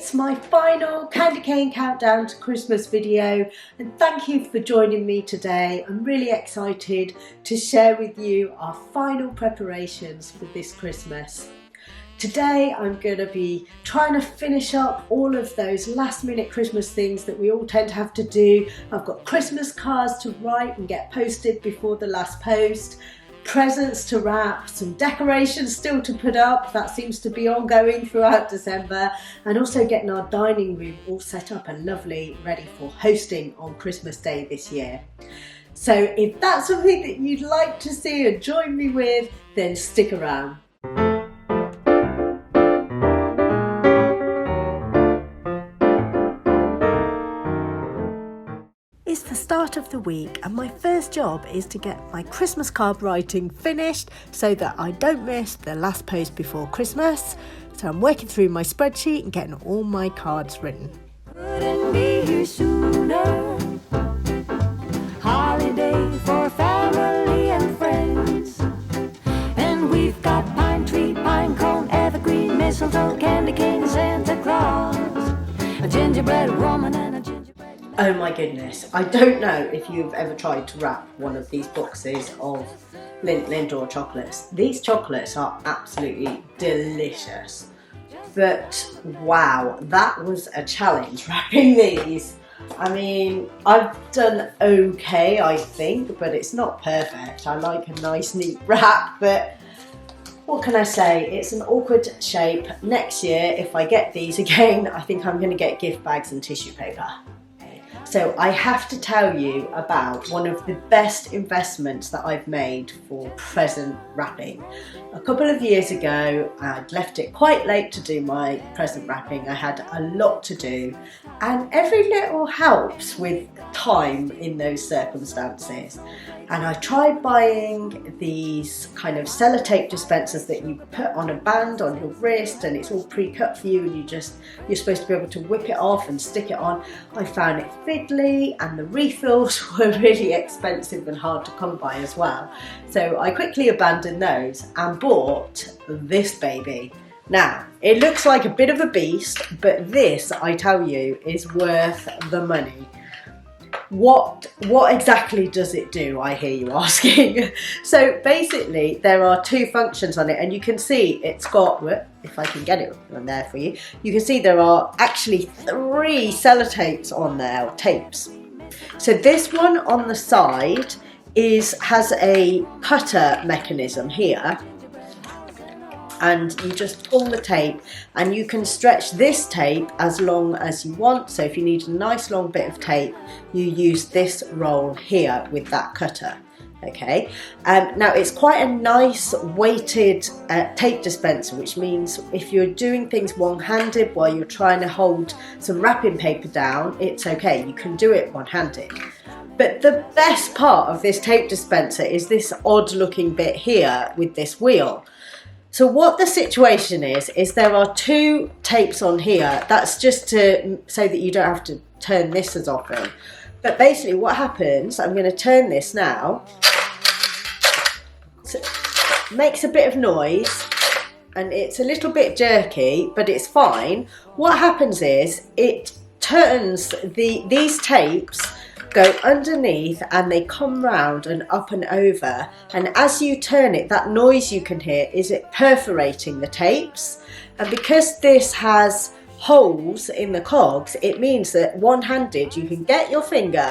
It's my final candy cane countdown to Christmas video, and thank you for joining me today. I'm really excited to share with you our final preparations for this Christmas. Today I'm going to be trying to finish up all of those last minute Christmas things that we all tend to have to do. I've got Christmas cards to write and get posted before the last post, presents to wrap, some decorations still to put up, that seems to be ongoing throughout December, and also getting our dining room all set up and lovely, ready for hosting on Christmas Day this year. So if that's something that you'd like to see and join me with, then stick around. It's the start of the week and my first job is to get my Christmas card writing finished so that I don't miss the last post before Christmas. So I'm working through my spreadsheet and getting all my cards written. Couldn't be here sooner. Holiday for family and friends. And we've got pine tree, pine cone, evergreen, mistletoe, candy cane, Santa Claus, a gingerbread woman and a gingerbread. Oh my goodness, I don't know if you've ever tried to wrap one of these boxes of Lindt Lindor chocolates. These chocolates are absolutely delicious. But wow, that was a challenge wrapping these. I mean, I've done okay, I think, but it's not perfect. I like a nice neat wrap, but what can I say? It's an awkward shape. Next year, if I get these again, I think I'm going to get gift bags and tissue paper. So I have to tell you about one of the best investments that I've made for present wrapping. A couple of years ago, I'd left it quite late to do my present wrapping. I had a lot to do, and every little helps with time in those circumstances. And I tried buying these kind of sellotape dispensers that you put on a band on your wrist, and it's all pre-cut for you, and you're supposed to be able to whip it off and stick it on. I found it fiddly, and the refills were really expensive and hard to come by as well. So I quickly abandoned those and bought this baby. Now, it looks like a bit of a beast, but this, I tell you, is worth the money. What exactly does it do, I hear you asking? So basically there are two functions on it, and you can see it's got, if I can get it on there for you, you can see there are actually 3 sellotapes on there, tapes. So this one on the side has a cutter mechanism here, and you just pull the tape and you can stretch this tape as long as you want. So if you need a nice long bit of tape, you use this roll here with that cutter. Okay, now it's quite a nice weighted tape dispenser, which means if you're doing things one-handed while you're trying to hold some wrapping paper down, it's okay, you can do it one-handed. But the best part of this tape dispenser is this odd looking bit here with this wheel. So what the situation is there are 2 tapes on here. That's just so that you don't have to turn this as often. But basically what happens, I'm going to turn this now. So it makes a bit of noise and it's a little bit jerky, but it's fine. What happens is it turns these tapes go underneath and they come round and up and over, and as you turn it, that noise you can hear is it perforating the tapes. And because this has holes in the cogs, it means that one-handed you can get your finger,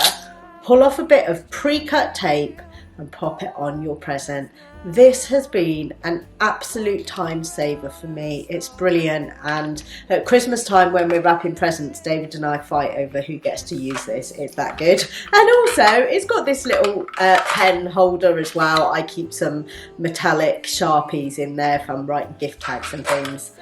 pull off a bit of pre-cut tape and pop it on your present. This has been an absolute time saver for me. It's brilliant, and at Christmas time when we're wrapping presents, David and I fight over who gets to use this. It's that good. And also it's got this little pen holder as well. I keep some metallic Sharpies in there if I'm writing gift tags and things.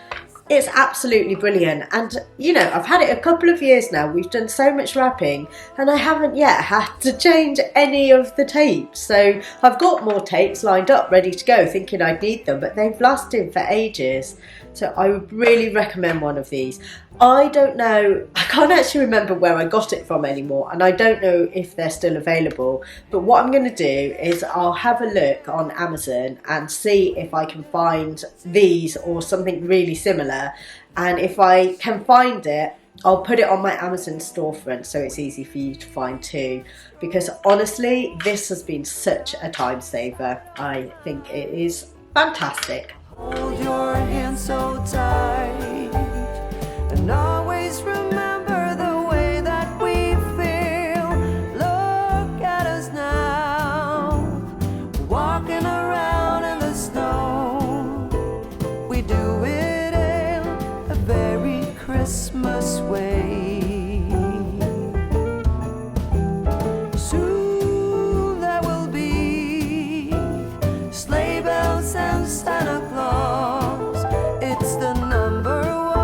It's absolutely brilliant, and you know, I've had it a couple of years now. We've done so much wrapping and I haven't yet had to change any of the tapes. So I've got more tapes lined up ready to go, thinking I'd need them, but they've lasted for ages. So I would really recommend one of these. I don't know, I can't actually remember where I got it from anymore, and I don't know if they're still available, but what I'm going to do is I'll have a look on Amazon and see if I can find these or something really similar, and if I can find it, I'll put it on my Amazon storefront so it's easy for you to find too, because honestly this has been such a time saver. I think it is fantastic. Hold your hand so tight and always remember the way that we feel. Look at us now, walking around in the snow. We do it in a very Christmas way. Soon there will be sleigh bells and Santa Claus. It's the number one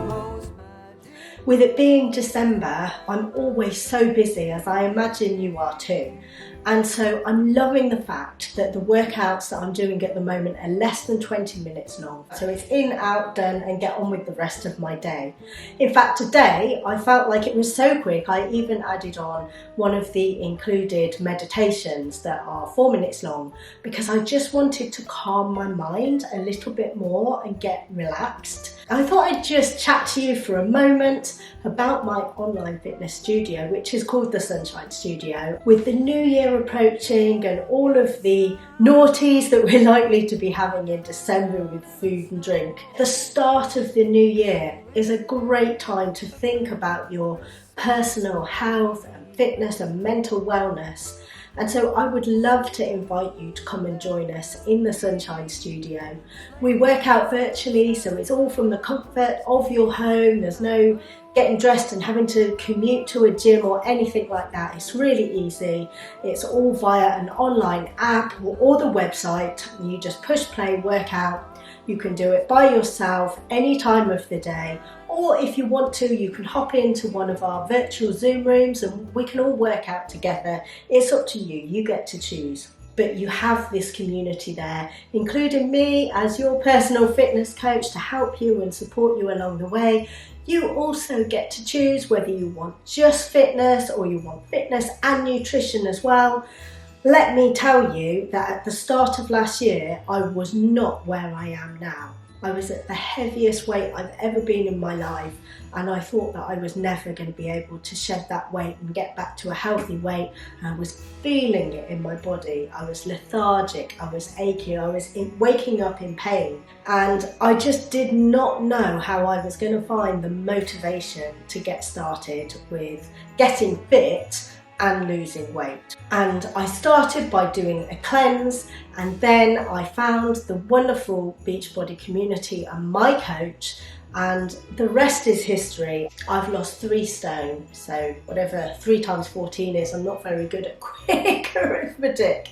most magic. With it being December, I'm always so busy, as I imagine you are too. And so I'm loving the fact that the workouts that I'm doing at the moment are less than 20 minutes long. So it's in, out, done, and get on with the rest of my day. In fact, today I felt like it was so quick, I even added on one of the included meditations that are 4 minutes long, because I just wanted to calm my mind a little bit more and get relaxed. I thought I'd just chat to you for a moment about my online fitness studio, which is called the Sunshine Studio. With the new year approaching and all of the naughties that we're likely to be having in December with food and drink, the start of the new year is a great time to think about your personal health and fitness and mental wellness. And so I would love to invite you to come and join us in the Sunshine Studio. We work out virtually, so it's all from the comfort of your home. There's no getting dressed and having to commute to a gym or anything like that. It's really easy. It's all via an online app or the website. You just push play, work out. You can do it by yourself any time of the day, or if you want to, you can hop into one of our virtual Zoom rooms and we can all work out together. It's up to you, you get to choose. But you have this community there, including me as your personal fitness coach to help you and support you along the way. You also get to choose whether you want just fitness or you want fitness and nutrition as well. Let me tell you that at the start of last year, I was not where I am now. I was at the heaviest weight I've ever been in my life, and I thought that I was never going to be able to shed that weight and get back to a healthy weight. I was feeling it in my body. I was lethargic, I was achy, I was waking up in pain, and I just did not know how I was going to find the motivation to get started with getting fit and losing weight. And I started by doing a cleanse, and then I found the wonderful Beachbody community and my coach, and the rest is history. I've lost 3 stone, so whatever 3 times 14 is, I'm not very good at quick arithmetic.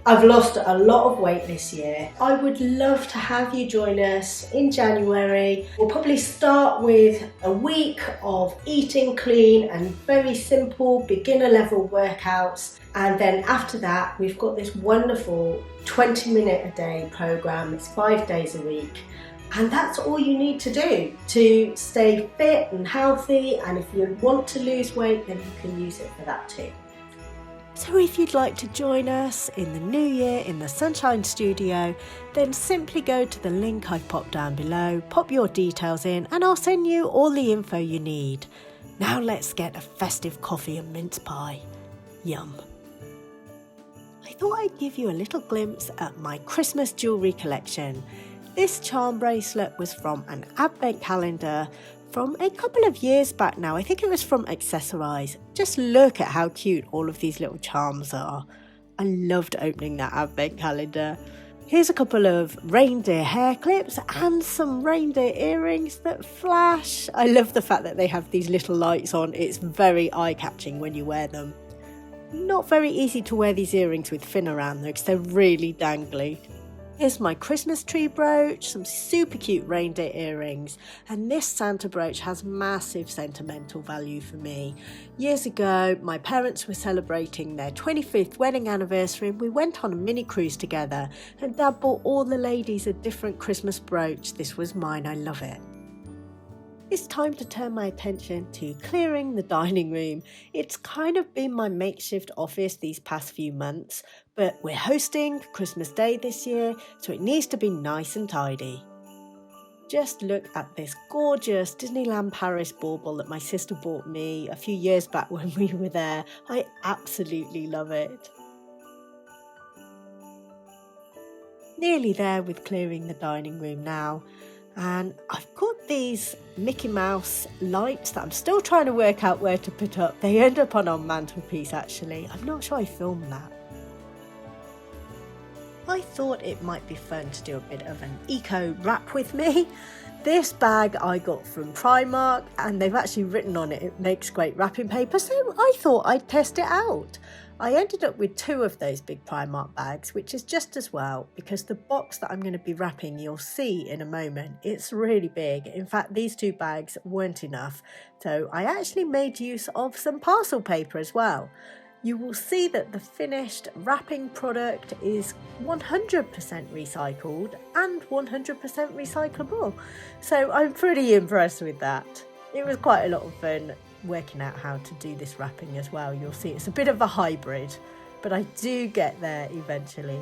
I've lost a lot of weight this year. I would love to have you join us in January. We'll probably start with a week of eating clean and very simple beginner level workouts. And then after that, we've got this wonderful 20-minute a day program. It's 5 days a week. And that's all you need to do to stay fit and healthy. And if you want to lose weight, then you can use it for that too. So if you'd like to join us in the new year in the Sunshine Studio, then simply go to the link I've popped down below, pop your details in, and I'll send you all the info you need. Now let's get a festive coffee and mince pie. Yum. I thought I'd give you a little glimpse at my Christmas jewellery collection. This charm bracelet was from an advent calendar from a couple of years back now. I think it was from Accessorize. Just look at how cute all of these little charms are. I loved opening that advent calendar. Here's a couple of reindeer hair clips and some reindeer earrings that flash. I love the fact that they have these little lights on. It's very eye-catching when you wear them. Not very easy to wear these earrings with fin around though, because they're really dangly. Here's my Christmas tree brooch, some super cute reindeer earrings, and this Santa brooch has massive sentimental value for me. Years ago, my parents were celebrating their 25th wedding anniversary and we went on a mini cruise together, and Dad bought all the ladies a different Christmas brooch. This was mine, I love it. It's time to turn my attention to clearing the dining room. It's kind of been my makeshift office these past few months, but we're hosting Christmas Day this year, so it needs to be nice and tidy. Just look at this gorgeous Disneyland Paris bauble that my sister bought me a few years back when we were there. I absolutely love it. Nearly there with clearing the dining room now. And I've got these Mickey Mouse lights that I'm still trying to work out where to put up. They end up on our mantelpiece actually. I'm not sure I filmed that. I thought it might be fun to do a bit of an eco wrap with me. This bag I got from Primark and they've actually written on it makes great wrapping paper, so I thought I'd test it out. I ended up with 2 of those big Primark bags, which is just as well because the box that I'm going to be wrapping you'll see in a moment. It's really big. In fact, these 2 bags weren't enough, so I actually made use of some parcel paper as well. You will see that the finished wrapping product is 100% recycled and 100% recyclable. So I'm pretty impressed with that. It was quite a lot of fun working out how to do this wrapping as well. You'll see it's a bit of a hybrid, but I do get there eventually.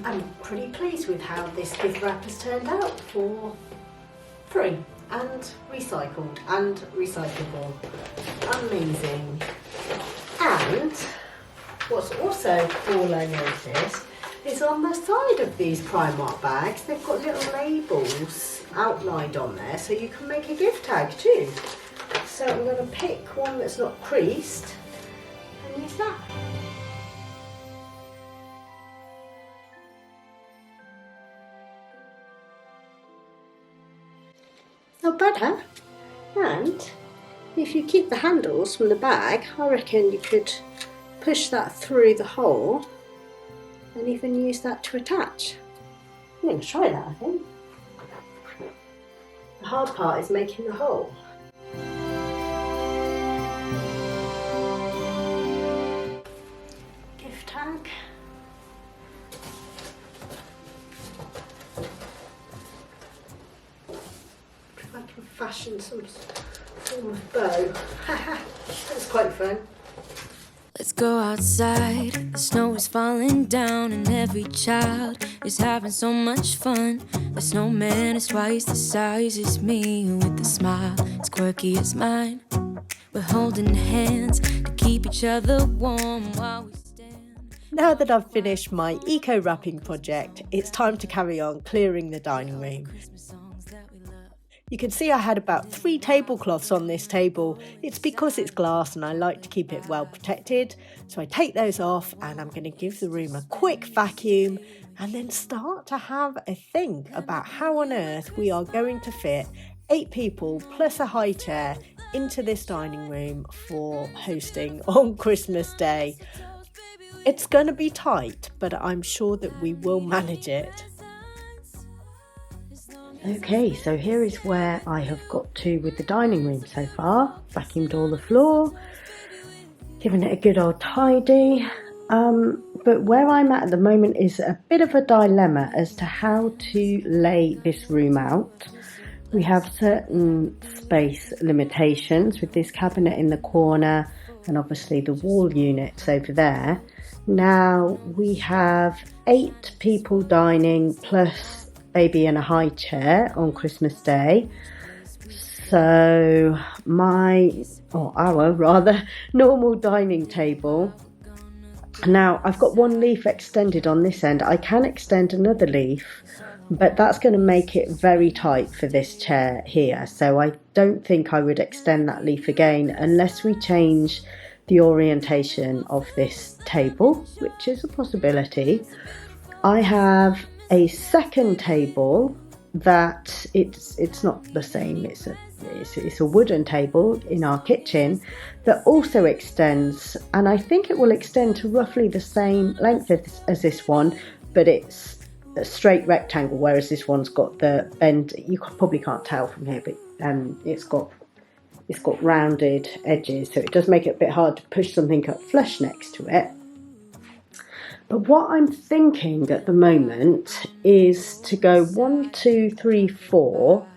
I'm pretty pleased with how this gift wrap has turned out for free and recycled and recyclable. Amazing. And what's also cool I noticed is on the side of these Primark bags they've got little labels outlined on there so you can make a gift tag too. So I'm going to pick one that's not creased and use that. Not bad, huh? And if you keep the handles from the bag, I reckon you could push that through the hole and even use that to attach. I'm going to try that, I think. The hard part is making the hole. Gift tag. I can fashion some form of bow. That's quite fun. Let's go outside, the snow is falling down and every child is having so much fun. The snowman is twice the size as me with a smile as quirky as mine. We're holding hands to keep each other warm while we stand. Now that I've finished my eco wrapping project, it's time to carry on clearing the dining room. You can see I had about 3 tablecloths on this table. It's because it's glass and I like to keep it well protected. So I take those off and I'm going to give the room a quick vacuum and then start to have a think about how on earth we are going to fit 8 people plus a high chair into this dining room for hosting on Christmas Day. It's going to be tight, but I'm sure that we will manage it. Okay, so here is where I have got to with the dining room so far. Vacuumed all the floor, given it a good old tidy. But where I'm at the moment is a bit of a dilemma as to how to lay this room out. We have certain space limitations with this cabinet in the corner and obviously the wall units over there. Now we have 8 people dining plus baby in a high chair on Christmas Day. So our normal dining table. Now I've got one leaf extended on this end. I can extend another leaf but that's going to make it very tight for this chair here. So I don't think I would extend that leaf again unless we change the orientation of this table, which is a possibility. I have a second table that it's not the same. It's a wooden table in our kitchen that also extends, and I think it will extend to roughly the same length as this one, but it's a straight rectangle, whereas this one's got the bend. You probably can't tell from here, but it's got rounded edges, so it does make it a bit hard to push something up flush next to it. But what I'm thinking at the moment is to go 1, 2, 3, 4,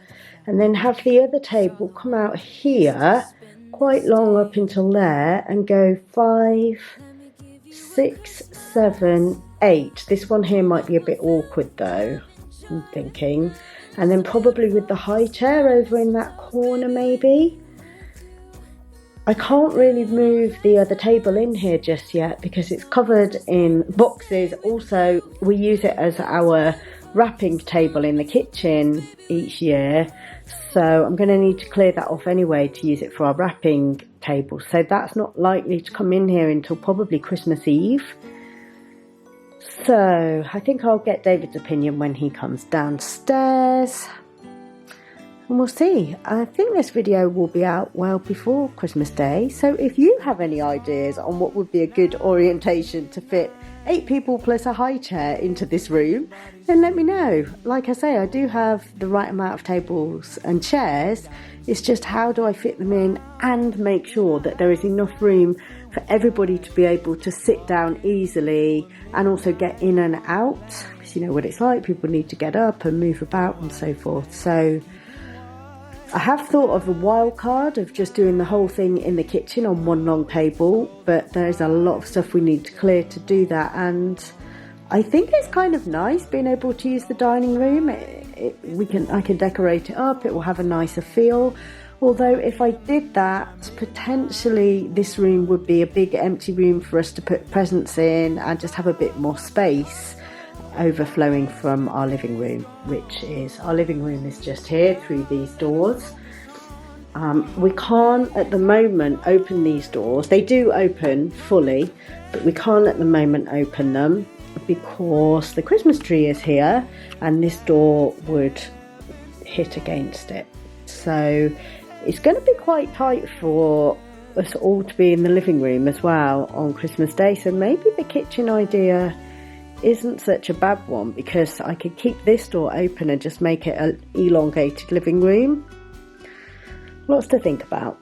and then have the other table come out here quite long up until there and go 5, 6, 7, 8. This one here might be a bit awkward though, I'm thinking. And then probably with the high chair over in that corner maybe. I can't really move the other table in here just yet because it's covered in boxes. Also, we use it as our wrapping table in the kitchen each year. So I'm going to need to clear that off anyway to use it for our wrapping table. So that's not likely to come in here until probably Christmas Eve. So I think I'll get David's opinion when he comes downstairs. And we'll see. I think this video will be out well before Christmas Day. So if you have any ideas on what would be a good orientation to fit 8 people plus a high chair into this room, then let me know. Like I say, I do have the right amount of tables and chairs. It's just how do I fit them in and make sure that there is enough room for everybody to be able to sit down easily and also get in and out. Because you know what it's like, people need to get up and move about and so forth. So I have thought of a wild card of just doing the whole thing in the kitchen on one long table, but there's a lot of stuff we need to clear to do that, and I think it's kind of nice being able to use the dining room. I can decorate it up, it will have a nicer feel. Although if I did that, potentially this room would be a big empty room for us to put presents in and just have a bit more space overflowing from our living room, our living room is just here through these doors. We can't at the moment open these doors. They do open fully, but we can't at the moment open them because the Christmas tree is here and this door would hit against it. So it's going to be quite tight for us all to be in the living room as well on Christmas Day. So maybe the kitchen idea isn't such a bad one, because I could keep this door open and just make it an elongated living room. Lots to think about.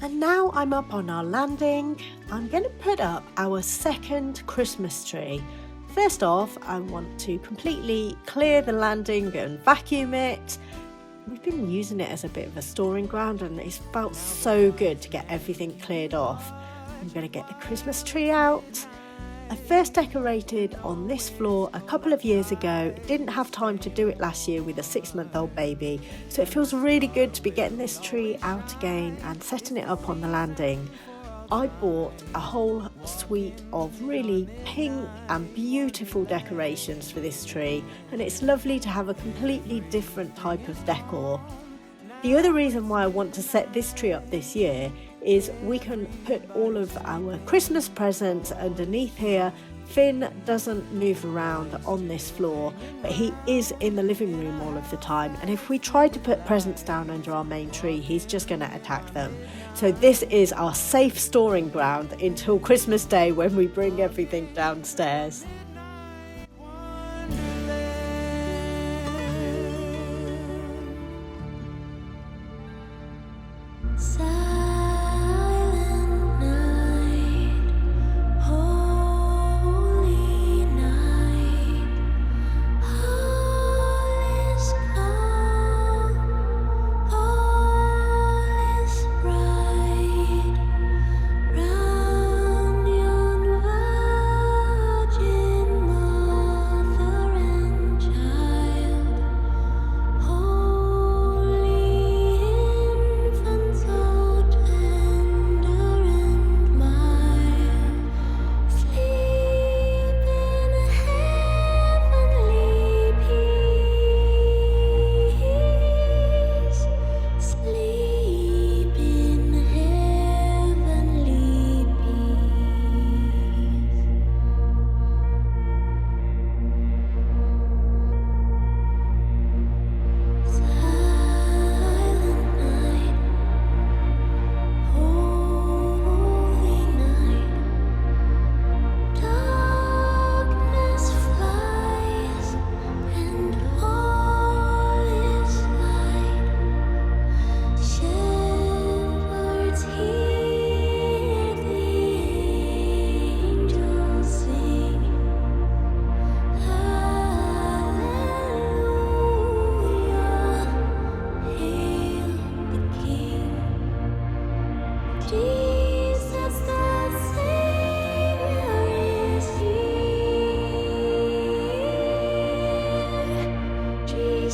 And now I'm up on our landing. I'm going to put up our second Christmas tree. First off, I want to completely clear the landing and vacuum it. We've been using it as a bit of a storing ground and it's felt so good to get everything cleared off. I'm going to get the Christmas tree out. I first decorated on this floor a couple of years ago. Didn't have time to do it last year with a 6-month-old baby, so it feels really good to be getting this tree out again and setting it up on the landing. I bought a whole suite of really pink and beautiful decorations for this tree, and it's lovely to have a completely different type of decor. The other reason why I want to set this tree up this year is we can put all of our Christmas presents underneath here. Finn doesn't move around on this floor, but he is in the living room all of the time, and if we try to put presents down under our main tree, he's just going to attack them. So this is our safe storing ground until Christmas Day when we bring everything downstairs. Round yon virgin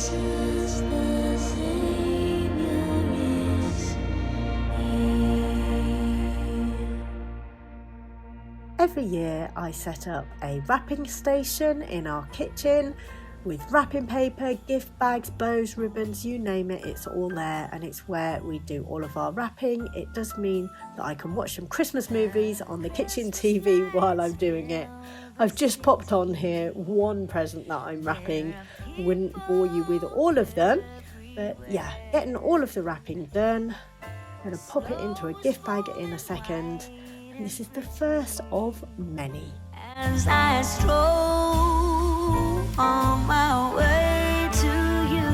Jesus the Savior is here. Every year I set up a wrapping station in our kitchen with wrapping paper, gift bags, bows, ribbons, you name it, it's all there, and it's where we do all of our wrapping. It does mean that I can watch some Christmas movies on the kitchen TV while I'm doing it. I've just popped on here one present that I'm wrapping. Wouldn't bore you with all of them, but yeah, getting all of the wrapping done. I'm going to pop it into a gift bag in a second, and this is the first of many. As I stroll on my way to you.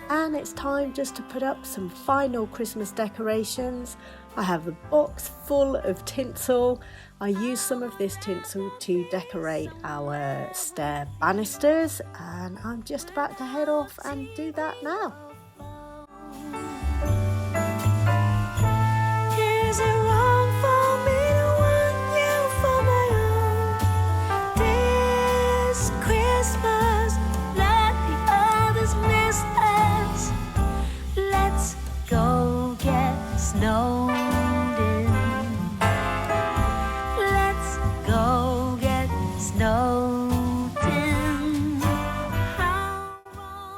And it's time just to put up some final Christmas decorations. I have a box full of tinsel. I use some of this tinsel to decorate our stair banisters, and I'm just about to head off and do that now. Is it wrong for me to want you for my own? This Christmas, let the others miss us. Let's go get snowed in. Let's go get snowed in.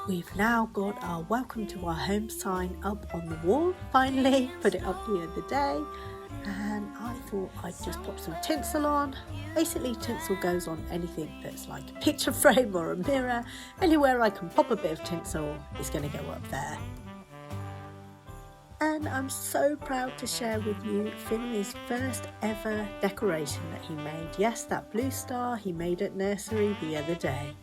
We've now got our welcome to our home sign up on the wall, finally. Put it up the other day, and I thought I'd just pop some tinsel on. Basically, tinsel goes on anything that's like a picture frame or a mirror. Anywhere I can pop a bit of tinsel is going to go up there. And I'm so proud to share with you Finley's first ever decoration that he made. Yes, that blue star he made at nursery the other day.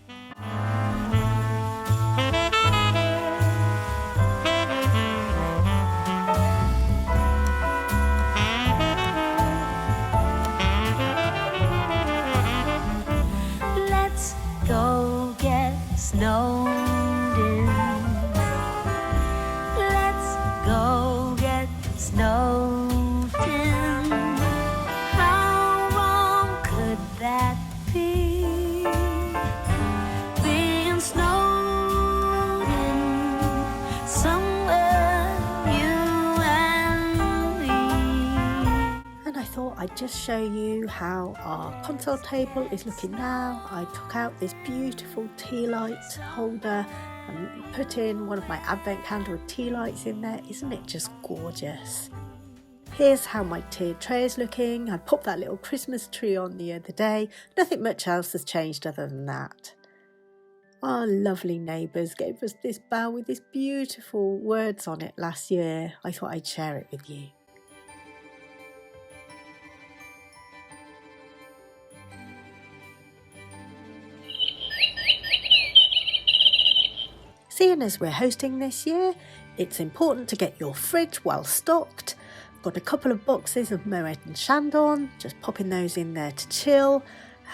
Let's go get snowed in. Let's go get snowed in. How wrong could that be? Being snowed in somewhere, you and me. And I thought I'd just show you how our console table is looking now. I took out this beautiful tea light holder and put in one of my advent candle tea lights in there. Isn't it just gorgeous? Here's how my tiered tray is looking. I popped that little Christmas tree on the other day. Nothing much else has changed other than that. Our lovely neighbours gave us this bowl with these beautiful words on it last year. I thought I'd share it with you. Seeing as we're hosting this year, it's important to get your fridge well stocked. Got a couple of boxes of Moet and Chandon, just popping those in there to chill.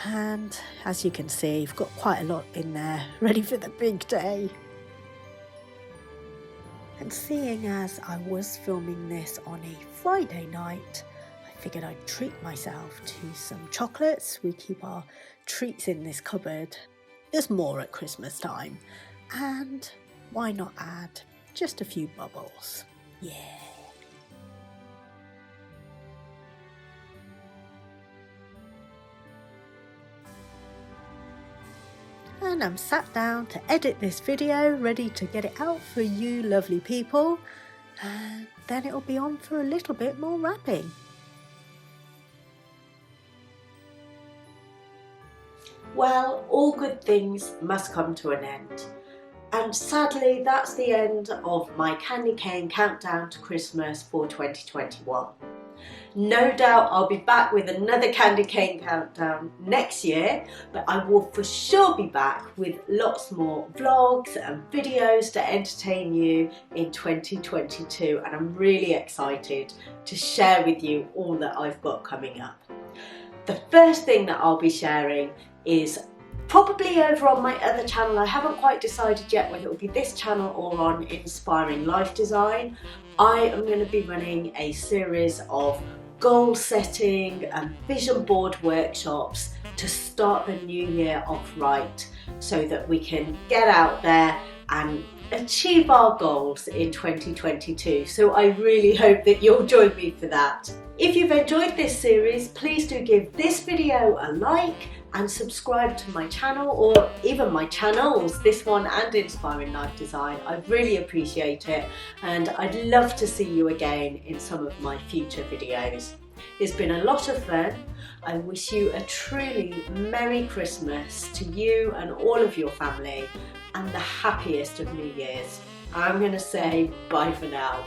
And as you can see, you've got quite a lot in there, ready for the big day. And seeing as I was filming this on a Friday night, I figured I'd treat myself to some chocolates. We keep our treats in this cupboard. There's more at Christmas time. And why not add just a few bubbles? Yeah. And I'm sat down to edit this video, ready to get it out for you lovely people. And then it'll be on for a little bit more wrapping. Well, all good things must come to an end. And sadly, that's the end of my candy cane countdown to Christmas for 2021. No doubt I'll be back with another candy cane countdown next year, but I will for sure be back with lots more vlogs and videos to entertain you in 2022, and I'm really excited to share with you all that I've got coming up. The first thing that I'll be sharing is probably over on my other channel. I haven't quite decided yet whether it will be this channel or on Inspiring Life Design. I am going to be running a series of goal setting and vision board workshops to start the new year off right, so that we can get out there and achieve our goals in 2022. So I really hope that you'll join me for that. If you've enjoyed this series, please do give this video a like and subscribe to my channel, or even my channels, this one and Inspiring Life Design. I really appreciate it, and I'd love to see you again in some of my future videos. It's been a lot of fun. I wish you a truly Merry Christmas to you and all of your family, and the happiest of New Years. I'm going to say bye for now.